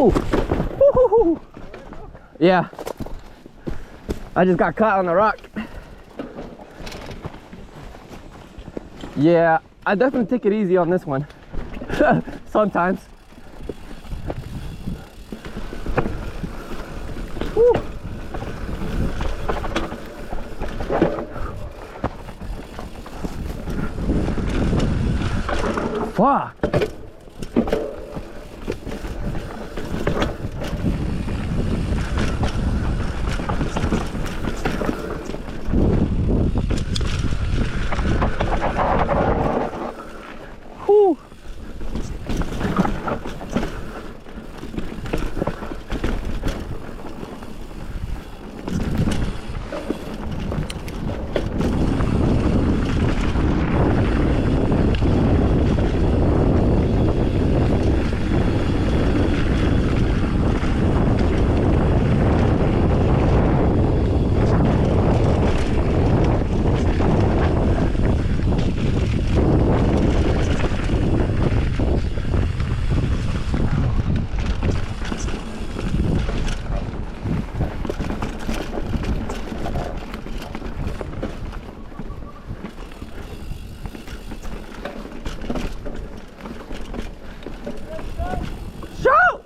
Ooh. Woo-hoo-hoo. Yeah. I just got caught on the rock. Yeah, I definitely take it easy on this one. Sometimes. Woo. Fuck. Whew.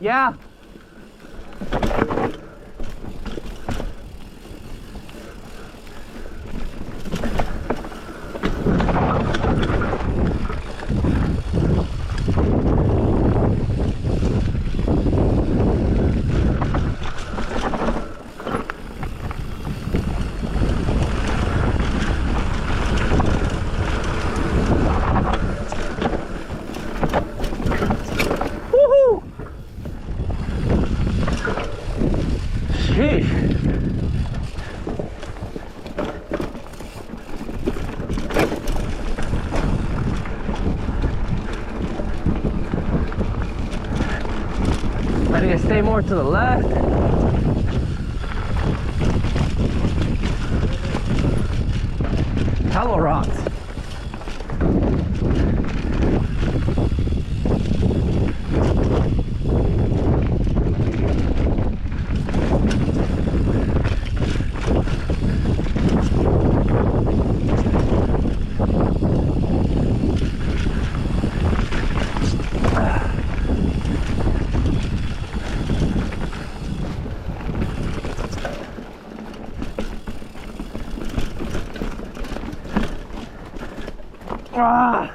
Yeah. I need to stay more to the left. Hella rocks. Ah.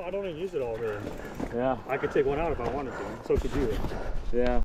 I don't even use it all really. Yeah. I could take one out if I wanted to. So could you. Yeah.